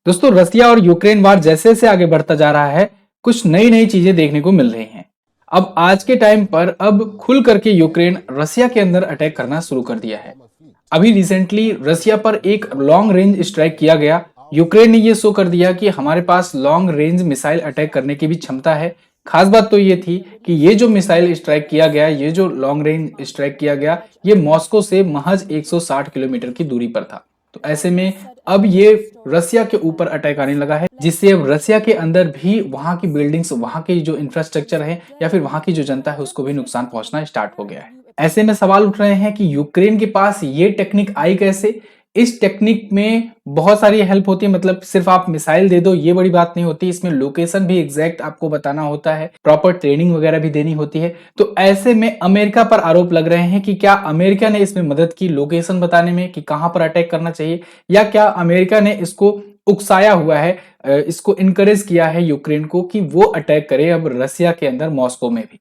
दोस्तों, रसिया और यूक्रेन वार जैसे जैसे आगे बढ़ता जा रहा है, कुछ नई नई चीजें देखने को मिल रही हैं। अब आज के टाइम पर अब खुल करके यूक्रेन रसिया के अंदर अटैक करना शुरू कर दिया है। अभी रिसेंटली रसिया पर एक लॉन्ग रेंज स्ट्राइक किया गया। यूक्रेन ने यह शो कर दिया कि हमारे पास लॉन्ग रेंज मिसाइल अटैक करने की भी क्षमता है। खास बात तो ये थी कि ये जो मिसाइल स्ट्राइक किया गया, ये जो लॉन्ग रेंज स्ट्राइक किया गया, ये मॉस्को से महज 160 किलोमीटर की दूरी पर था। तो ऐसे में अब ये रसिया के ऊपर अटैक आने लगा है, जिससे अब रसिया के अंदर भी वहां की बिल्डिंग्स, वहां की जो इंफ्रास्ट्रक्चर है या फिर वहां की जो जनता है, उसको भी नुकसान पहुंचना स्टार्ट हो गया है। ऐसे में सवाल उठ रहे हैं कि यूक्रेन के पास ये टेक्निक आई कैसे। इस टेक्निक में बहुत सारी हेल्प होती है, मतलब सिर्फ आप मिसाइल दे दो ये बड़ी बात नहीं होती, इसमें लोकेशन भी एग्जैक्ट आपको बताना होता है, प्रॉपर ट्रेनिंग वगैरह भी देनी होती है। तो ऐसे में अमेरिका पर आरोप लग रहे हैं कि क्या अमेरिका ने इसमें मदद की लोकेशन बताने में कि कहां पर अटैक करना चाहिए, या क्या अमेरिका ने इसको उकसाया हुआ है, इसको इनकरेज किया है यूक्रेन को कि वो अटैक करे अब रसिया के अंदर, मॉस्को में भी।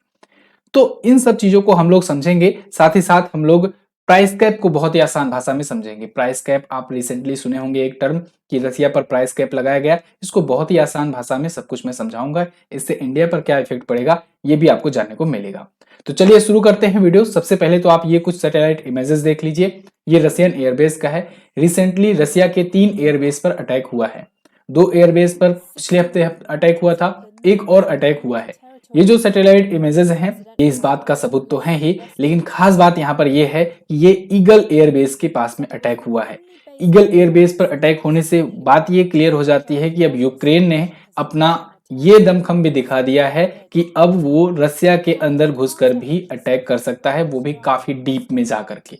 तो इन सब चीजों को हम लोग समझेंगे, साथ ही साथ हम लोग प्राइस कैप को बहुत ही आसान भाषा में समझेंगे। प्राइस कैप आप रिसेंटली सुने होंगे एक टर्म कि रसिया पर प्राइस कैप लगाया गया, इसको बहुत ही आसान भाषा में सब कुछ मैं समझाऊंगा। इससे इंडिया पर क्या इफेक्ट पड़ेगा ये भी आपको जानने को मिलेगा। तो चलिए शुरू करते हैं वीडियो। सबसे पहले तो आप ये कुछ सैटेलाइट इमेजेस देख लीजिए। ये रशियन एयरबेस का है। रिसेंटली रसिया के 3 एयरबेस पर अटैक हुआ है। 2 एयरबेस पर पिछले हफ्ते अटैक हुआ था, एक और अटैक हुआ है। ये जो सैटेलाइट इमेजेस हैं, ये इस बात का सबूत तो है ही, लेकिन खास बात यहाँ पर यह है कि ये ईगल एयरबेस के पास में अटैक हुआ है। ईगल एयरबेस पर अटैक होने से बात ये क्लियर हो जाती है कि अब यूक्रेन ने अपना ये दमखम भी दिखा दिया है कि अब वो रसिया के अंदर घुसकर भी अटैक कर सकता है, वो भी काफी डीप में जाकर के।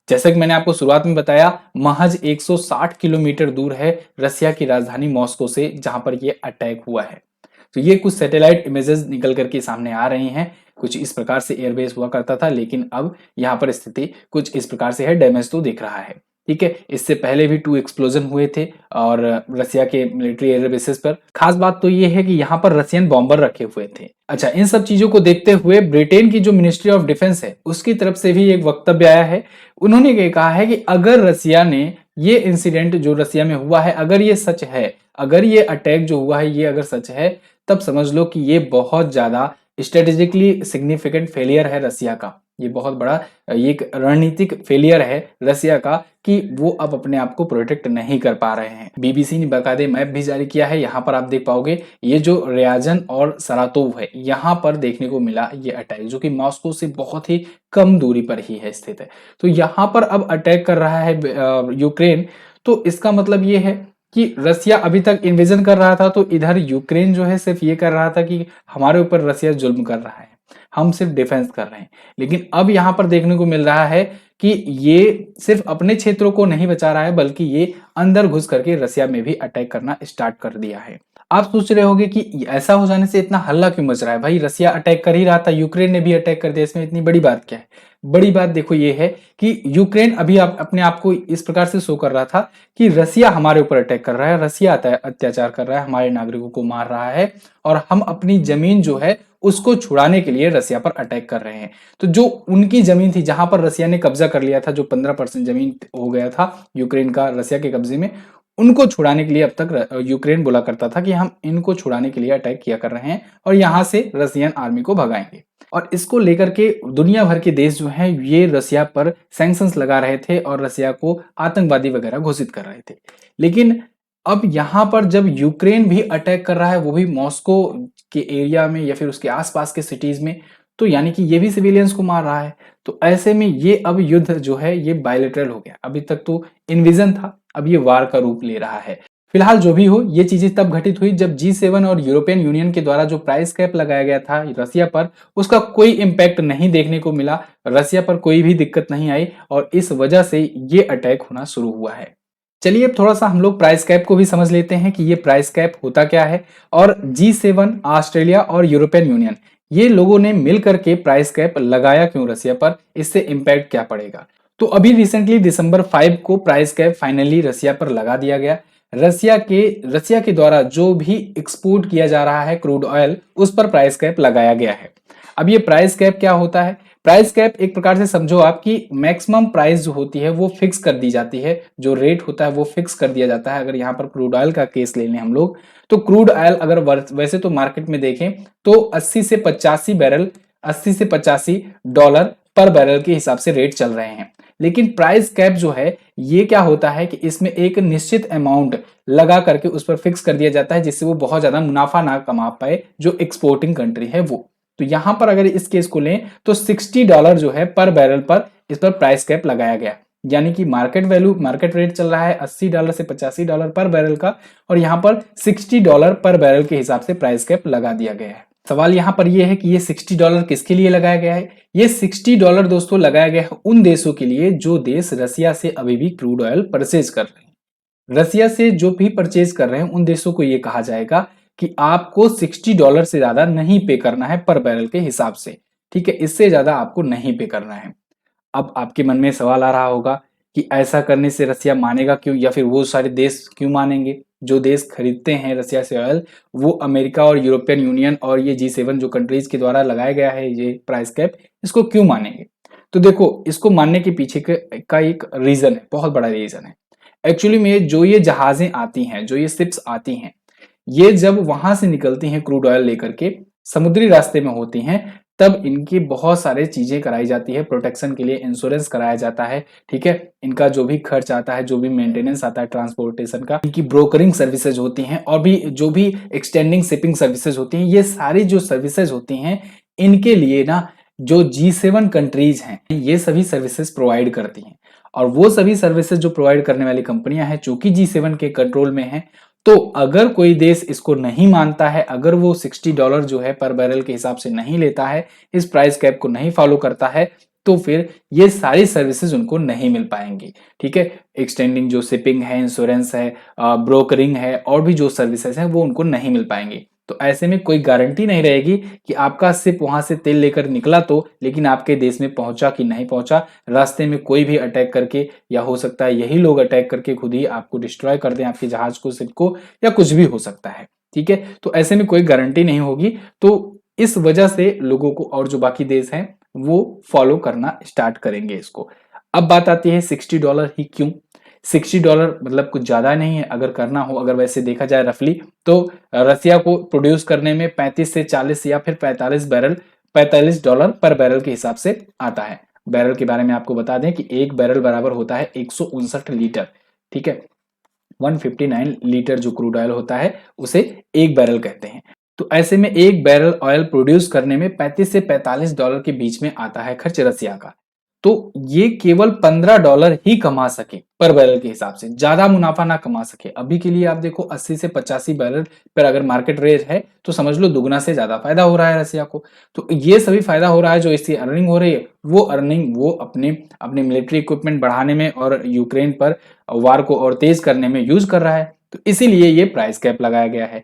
जैसा कि मैंने आपको शुरुआत में बताया, महज 160 किलोमीटर दूर है रसिया की राजधानी मॉस्को से, जहां पर यह अटैक हुआ है। तो ये कुछ सैटेलाइट इमेजेस निकल करके सामने आ रही हैं। कुछ इस प्रकार से एयरबेस हुआ करता था, लेकिन अब यहाँ पर स्थिति कुछ इस प्रकार से है, डैमेज तो दिख रहा है। ठीक है, इससे पहले भी 2 एक्सप्लोजन हुए थे और रसिया के मिलिट्री एयरबेसेस पर। खास बात तो ये है कि यहाँ पर रशियन बॉम्बर रखे हुए थे। अच्छा, इन सब चीजों को देखते हुए ब्रिटेन की जो मिनिस्ट्री ऑफ डिफेंस है, उसकी तरफ से भी एक वक्तव्य आया है। उन्होंने ये कहा है कि अगर रसिया ने ये इंसिडेंट जो रसिया में हुआ है, अगर ये सच है, अगर ये अटैक जो हुआ है ये अगर सच है, तब समझ लो कि ये बहुत ज्यादा स्ट्रेटेजिकली सिग्निफिकेंट फेलियर है रसिया का। ये बहुत बड़ा एक रणनीतिक फेलियर है रसिया का कि वो अब अपने आप को प्रोटेक्ट नहीं कर पा रहे हैं। बीबीसी ने बाकायदे मैप भी जारी किया है, यहाँ पर आप देख पाओगे ये जो रियाजन और सरातोव है, यहाँ पर देखने को मिला ये अटैक, जो कि मॉस्को से बहुत ही कम दूरी पर ही है स्थित है। तो यहाँ पर अब अटैक कर रहा है यूक्रेन। तो इसका मतलब ये है कि रसिया अभी तक इन्वेजन कर रहा था, तो इधर यूक्रेन जो है सिर्फ ये कर रहा था कि हमारे ऊपर रसिया जुल्म कर रहा है, हम सिर्फ डिफेंस कर रहे हैं। लेकिन अब यहां पर देखने को मिल रहा है कि ये सिर्फ अपने क्षेत्रों को नहीं बचा रहा है, बल्कि ये अंदर घुस करके रसिया में भी अटैक करना स्टार्ट कर दिया है। आप सोच रहे होंगे कि ऐसा हो जाने से इतना हल्ला क्यों मच रहा है, भाई रसिया अटैक कर ही रहा था, यूक्रेन ने भी अटैक कर दिया, इसमें इतनी बड़ी बात क्या है। बड़ी बात देखो ये है कि यूक्रेन अभी अपने आप को इस प्रकार से शो कर रहा था कि रसिया हमारे ऊपर अटैक कर रहा है, रसिया अत्याचार कर रहा है, हमारे नागरिकों को मार रहा है, और हम अपनी जमीन जो है उसको छुड़ाने के लिए रसिया पर अटैक कर रहे हैं। तो जो उनकी जमीन थी, जहां पर रसिया ने कब्जा कर लिया था, जो 15% जमीन हो गया था यूक्रेन का रसिया के कब्जे में, उनको छुड़ाने के लिए अब तक यूक्रेन बोला करता था कि हम इनको छुड़ाने के लिए अटैक किया कर रहे हैं और यहां से रसियन आर्मी को भगाएंगे। और इसको लेकर के दुनिया भर के देश जो हैं ये रसिया पर सैंक्शंस लगा रहे थे और रसिया को आतंकवादी वगैरह घोषित कर रहे थे। लेकिन अब यहां पर जब यूक्रेन भी अटैक कर रहा है, वो भी मॉस्को के एरिया में या फिर उसके आसपास के सिटीज में, तो यानी कि ये भी सिविलियंस को मार रहा है। तो ऐसे में ये अब युद्ध जो है ये बायलेटरल हो गया। अभी तक तो इन्विजन था, अब ये वार का रूप ले रहा है। फिलहाल जो भी हो, ये चीजें तब घटित हुई जब G7 और यूरोपियन यूनियन के द्वारा जो प्राइस कैप लगाया गया था रसिया पर, उसका कोई इंपैक्ट नहीं देखने को मिला, रसिया पर कोई भी दिक्कत नहीं आई, और इस वजह से ये अटैक होना शुरू हुआ है। चलिए अब थोड़ा सा हम लोग प्राइस कैप को भी समझ लेते हैं कि ये प्राइस कैप होता क्या है, और G7, ऑस्ट्रेलिया और यूरोपियन यूनियन, ये लोगों ने मिल करके प्राइस कैप लगाया क्यों रसिया पर, इससे इंपैक्ट क्या पड़ेगा। तो अभी रिसेंटली दिसंबर 5 को प्राइस कैप फाइनली रसिया पर लगा दिया गया। रसिया के द्वारा जो भी एक्सपोर्ट किया जा रहा है क्रूड ऑयल, उस पर प्राइस कैप लगाया गया है। अब ये प्राइस कैप क्या होता है? प्राइस कैप एक प्रकार से समझो आपकी मैक्सिमम प्राइस जो होती है वो फिक्स कर दी जाती है, जो रेट होता है वो फिक्स कर दिया जाता है। अगर यहाँ पर क्रूड ऑयल का केस ले लें हम लोग, तो क्रूड ऑयल अगर वैसे तो मार्केट में देखें तो 80 से 85 डॉलर पर बैरल के हिसाब से रेट चल रहे हैं। लेकिन प्राइस कैप जो है ये क्या होता है कि इसमें एक निश्चित अमाउंट लगा करके उस पर फिक्स कर दिया जाता है, जिससे वो बहुत ज्यादा मुनाफा ना कमा पाए जो एक्सपोर्टिंग कंट्री है वो। तो यहां पर अगर इस केस को लें तो $60 जो है पर बैरल पर इस पर प्राइस कैप लगाया गया, यानी कि मार्केट रेट चल रहा है $80 से $85 पर बैरल का, और यहां पर $60 पर बैरल के हिसाब से प्राइस कैप लगा दिया गया है। सवाल यहां पर यह है कि ये $60 किसके लिए लगाया गया है? ये $60 दोस्तों लगाया गया है उन देशों के लिए जो देश रसिया से अभी भी क्रूड ऑयल परचेज कर रहे हैं। रसिया से जो भी परचेज कर रहे हैं उन देशों को ये कहा जाएगा कि आपको $60 से ज्यादा नहीं पे करना है पर बैरल के हिसाब से, ठीक है, इससे ज्यादा आपको नहीं पे करना है। अब आपके मन में सवाल आ रहा होगा कि ऐसा करने से रसिया मानेगा क्यों, या फिर वो सारे देश क्यों मानेंगे जो देश खरीदते हैं रसिया से ऑयल, वो अमेरिका और यूरोपियन यूनियन और ये G7 जो कंट्रीज के द्वारा लगाया गया है ये प्राइस कैप, इसको क्यों मानेंगे? तो देखो, इसको मानने के पीछे का एक रीजन है, बहुत बड़ा रीजन है। एक्चुअली में जो ये जहाजें आती हैं, जो ये शिप्स आती हैं, ये जब वहां से निकलती हैं क्रूड ऑयल लेकर के, समुद्री रास्ते में होती हैं, तब इनकी बहुत सारे चीजें कराई जाती है प्रोटेक्शन के लिए, इंश्योरेंस कराया जाता है, ठीक है, इनका जो भी खर्च आता है, जो भी मेंटेनेंस आता है ट्रांसपोर्टेशन का, इनकी ब्रोकरिंग सर्विसेज होती हैं, और भी जो भी एक्सटेंडिंग शिपिंग सर्विसेज होती हैं, ये सारी जो सर्विसेज होती हैं इनके लिए ना जो G7 कंट्रीज हैं ये सभी सर्विसेज प्रोवाइड करती हैं। और वो सभी सर्विसेज जो प्रोवाइड करने वाली कंपनियां हैं चूंकि G7 के कंट्रोल में है, तो अगर कोई देश इसको नहीं मानता है, अगर वो $60 जो है पर बैरल के हिसाब से नहीं लेता है, इस प्राइस कैप को नहीं फॉलो करता है, तो फिर ये सारी सर्विसेज उनको नहीं मिल पाएंगी, ठीक है। एक्सटेंडिंग जो शिपिंग है, इंश्योरेंस है, ब्रोकरिंग है, और भी जो सर्विसेज हैं वो उनको नहीं मिल पाएंगी। तो ऐसे में कोई गारंटी नहीं रहेगी कि आपका शिप वहां से तेल लेकर निकला तो, लेकिन आपके देश में पहुंचा कि नहीं पहुंचा, रास्ते में कोई भी अटैक करके, या हो सकता है यही लोग अटैक करके खुद ही आपको डिस्ट्रॉय कर दें, आपके जहाज को, शिप को, या कुछ भी हो सकता है, ठीक है। तो ऐसे में कोई गारंटी नहीं होगी, तो इस वजह से लोगों को और जो बाकी देश हैं वो फॉलो करना स्टार्ट करेंगे इसको। अब बात आती है $60 ही क्यों? $60 मतलब कुछ ज्यादा नहीं है अगर करना हो, अगर वैसे देखा जाए रफली, तो रसिया को प्रोड्यूस करने में 35 से 40 या फिर $45 पर बैरल के हिसाब से आता है। बैरल के बारे में आपको बता दें कि एक बैरल बराबर होता है 159 लीटर, ठीक है, 159 लीटर जो क्रूड ऑयल होता है उसे एक बैरल कहते हैं। तो ऐसे में एक बैरल ऑयल प्रोड्यूस करने में 35 से $45 के बीच में आता है खर्च रसिया का। तो ये केवल $15 ही कमा सके पर बैरल के हिसाब से, ज्यादा मुनाफा ना कमा सके। अभी के लिए आप देखो 80 से 85 बैरल पर अगर मार्केट रेट है तो समझ लो दुगना से ज्यादा फायदा हो रहा है रसिया को। तो ये सभी फायदा हो रहा है, जो इससे अर्निंग हो रही है वो अर्निंग वो अपने अपने मिलिट्री इक्विपमेंट बढ़ाने में और यूक्रेन पर वार को और तेज करने में यूज कर रहा है। तो इसीलिए ये प्राइस कैप लगाया गया है।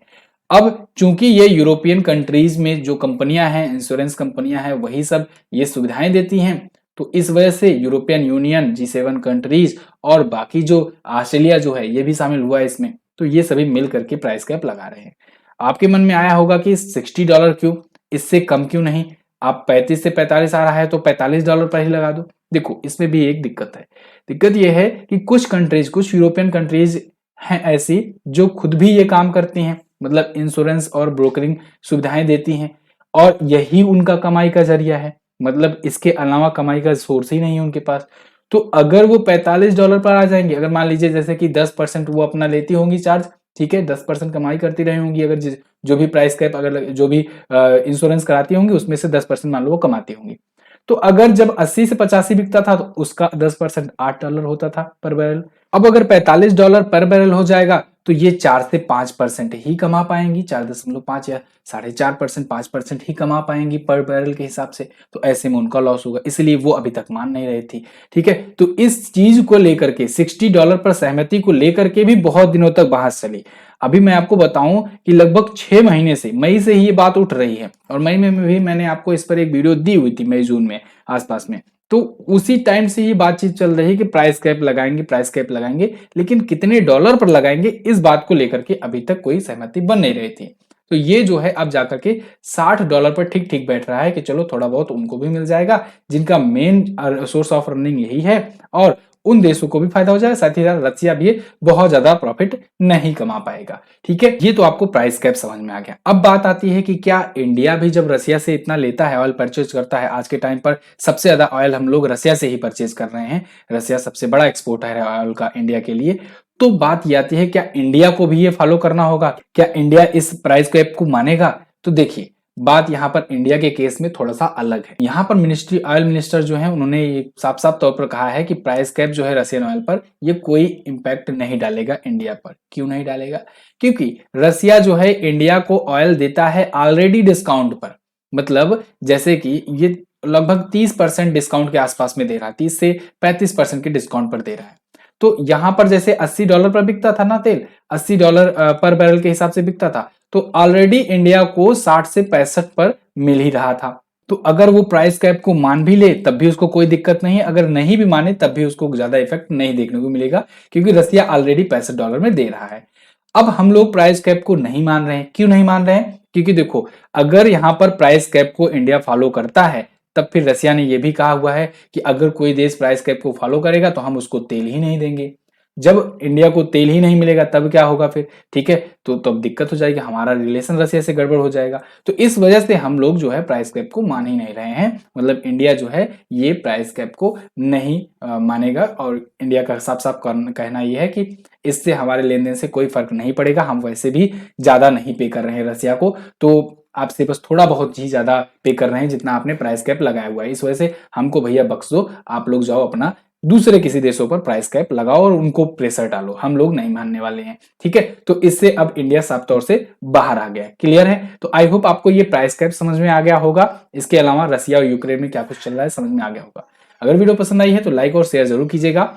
अब चूंकि ये यूरोपियन कंट्रीज में जो कंपनियां हैं, इंश्योरेंस कंपनियां हैं, वही सब ये सुविधाएं देती हैं, तो इस वजह से यूरोपियन यूनियन, G7 कंट्रीज और बाकी जो ऑस्ट्रेलिया जो है ये भी शामिल हुआ है इसमें, तो ये सभी मिल करके प्राइस कैप लगा रहे हैं। आपके मन में आया होगा कि $60 क्यों, इससे कम क्यों नहीं? आप 35 से 45 आ रहा है तो $45 पर ही लगा दो। देखो, इसमें भी एक दिक्कत है। दिक्कत यह है कि कुछ यूरोपियन कंट्रीज हैं ऐसी जो खुद भी ये काम करती हैं, मतलब इंश्योरेंस और ब्रोकरिंग सुविधाएं देती हैं, और यही उनका कमाई का जरिया है, मतलब इसके अलावा कमाई का सोर्स ही नहीं है उनके पास। तो अगर वो $45 पर आ जाएंगे, अगर मान लीजिए जैसे कि 10% वो अपना लेती होंगी चार्ज, ठीक है, 10% कमाई करती रही होंगी, अगर जो भी प्राइस कैप, अगर जो भी इंश्योरेंस कराती होंगी उसमें से 10% मान लो वो कमाती होंगी। तो अगर जब 80 से 85 बिकता था तो उसका 10% $8 होता था पर बैरल। अब अगर $45 पर बैरल हो जाएगा तो ये 4 से 5% ही कमा पाएंगी, 4.5 या 4.5%, 5% ही कमा पाएंगी पर बैरल के हिसाब से। तो ऐसे में उनका लॉस होगा, इसलिए वो अभी तक मान नहीं रही थी, ठीक है। तो इस चीज को लेकर के, $60 पर सहमति को लेकर के भी बहुत दिनों तक बहस चली। अभी मैं आपको बताऊं कि लगभग 6 महीने से, मई से ही ये बात उठ रही है, और मई में भी मैंने आपको इस पर एक वीडियो दी हुई थी, मई जून में आसपास में। तो उसी टाइम से ये बातचीत चल रही है कि प्राइस कैप लगाएंगे, प्राइस कैप लगाएंगे, लेकिन कितने डॉलर पर लगाएंगे इस बात को लेकर के अभी तक कोई सहमति बन नहीं रही थी। तो ये जो है अब जाकर के $60 पर ठीक ठीक बैठ रहा है कि चलो थोड़ा बहुत उनको भी मिल जाएगा जिनका मेन सोर्स ऑफ अर्निंग यही है, और उन देशों को भी फायदा हो जाएगा, साथ ही साथ रसिया भी बहुत ज्यादा प्रॉफिट नहीं कमा पाएगा। ठीक है, ये तो आपको प्राइस कैप समझ में आ गया। अब बात आती है कि क्या इंडिया भी जब रसिया से इतना लेता है, ऑयल परचेज करता है, आज के टाइम पर सबसे ज्यादा ऑयल हम लोग रसिया से ही परचेज कर रहे हैं, रसिया सबसे बड़ा एक्सपोर्टर है ऑयल का इंडिया के लिए, तो बात ये आती है क्या इंडिया को भी ये फॉलो करना होगा, क्या इंडिया इस प्राइस कैप को मानेगा? तो देखिए, बात यहाँ पर इंडिया के केस में थोड़ा सा अलग है। यहाँ पर मिनिस्ट्री ऑयल मिनिस्टर जो है उन्होंने ये साफ साफ तौर पर कहा है कि प्राइस कैप जो है रशियन ऑयल पर ये कोई इंपैक्ट नहीं डालेगा इंडिया पर। क्यों नहीं डालेगा? क्योंकि रसिया जो है इंडिया को ऑयल देता है ऑलरेडी डिस्काउंट पर, मतलब जैसे कि ये लगभग 30% डिस्काउंट के आसपास में दे रहा है, 30 से 35% के डिस्काउंट पर दे रहा है। तो यहां पर जैसे $80 पर बिकता था ना तेल, $80 पर बैरल के हिसाब से बिकता था, तो ऑलरेडी इंडिया को 60 से 65 पर मिल ही रहा था। तो अगर वो प्राइस कैप को मान भी ले तब भी उसको कोई दिक्कत नहीं है, अगर नहीं भी माने तब भी उसको ज्यादा इफेक्ट नहीं देखने को मिलेगा, क्योंकि रसिया ऑलरेडी $65 में दे रहा है। अब हम लोग प्राइस कैप को नहीं मान रहे हैं। क्यों नहीं मान रहे हैं? क्योंकि देखो, अगर यहां पर प्राइस कैप को इंडिया फॉलो करता है तब फिर रसिया ने यह भी कहा हुआ है कि अगर कोई देश प्राइस कैप को फॉलो करेगा तो हम उसको तेल ही नहीं देंगे। जब इंडिया को तेल ही नहीं मिलेगा तब क्या होगा फिर? ठीक है, तो तब दिक्कत हो जाएगी, हमारा रिलेशन रसिया से गड़बड़ हो जाएगा। तो इस वजह से हम लोग जो है प्राइस कैप को मान ही नहीं रहे हैं, मतलब इंडिया जो है ये प्राइस कैप को नहीं मानेगा, और इंडिया का साफ साफ कहना यह है कि इससे हमारे लेन देन से कोई फर्क नहीं पड़ेगा, हम वैसे भी ज्यादा नहीं पे कर रहे हैं रसिया को, तो आपसे बस थोड़ा बहुत ही ज्यादा पे कर रहे हैं जितना आपने प्राइस कैप लगाया हुआ है, इस वजह से हमको भैया बख्श दो, आप लोग जाओ अपना दूसरे किसी देशों पर प्राइस कैप लगाओ और उनको प्रेशर डालो, हम लोग नहीं मानने वाले हैं। ठीक है, तो इससे अब इंडिया साफ तौर से बाहर आ गया। क्लियर है? तो आई होप आपको ये प्राइस कैप समझ में आ गया होगा, इसके अलावा रसिया और यूक्रेन में क्या कुछ चल रहा है समझ में आ गया होगा। अगर वीडियो पसंद आई है तो लाइक और शेयर जरूर कीजिएगा।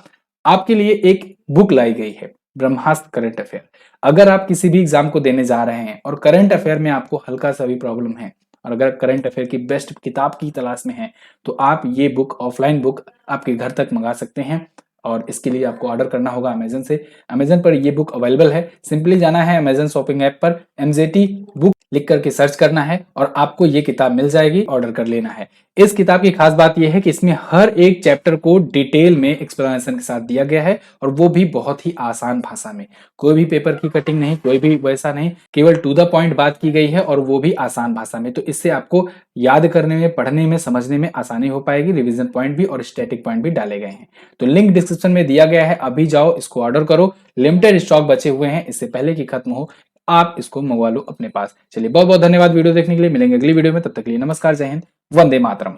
आपके लिए एक बुक लाई गई है, ब्रह्मास्त्र करंट अफेयर। अगर आप किसी भी एग्जाम को देने जा रहे हैं और करंट अफेयर में आपको हल्का सा भी प्रॉब्लम है, और अगर करंट अफेयर की बेस्ट किताब की तलाश में है, तो आप ये बुक, ऑफलाइन बुक, आपके घर तक मंगा सकते हैं, और इसके लिए आपको ऑर्डर करना होगा अमेजन से। अमेजन पर ये बुक अवेलेबल है, सिंपली जाना है अमेजन शॉपिंग ऐप पर, MZT बुक लिख करके सर्च करना है और आपको ये किताब मिल जाएगी, ऑर्डर कर लेना है। इस किताब की खास बात यह है कि इसमें हर एक चैप्टर को डिटेल में एक्सप्लेनेशन के साथ दिया गया है, और वो भी बहुत ही आसान भाषा में, कोई भी पेपर की कटिंग नहीं, कोई भी वैसा नहीं, केवल टू द पॉइंट बात की गई है, और वो भी आसान भाषा में। तो इससे आपको याद करने में, पढ़ने में, समझने में आसानी हो पाएगी, रिवीजन पॉइंट भी और स्टैटिक पॉइंट भी डाले गए हैं। तो लिंक डिस्क्रिप्शन में दिया गया है, अभी जाओ इसको ऑर्डर करो, लिमिटेड स्टॉक बचे हुए हैं, इससे पहले कि खत्म हो आप इसको मंगवा लो अपने पास। चलिए, बहुत बहुत धन्यवाद वीडियो देखने के लिए, मिलेंगे अगली वीडियो में, तब तक के लिए नमस्कार, जय हिंद, वंदे मातरम।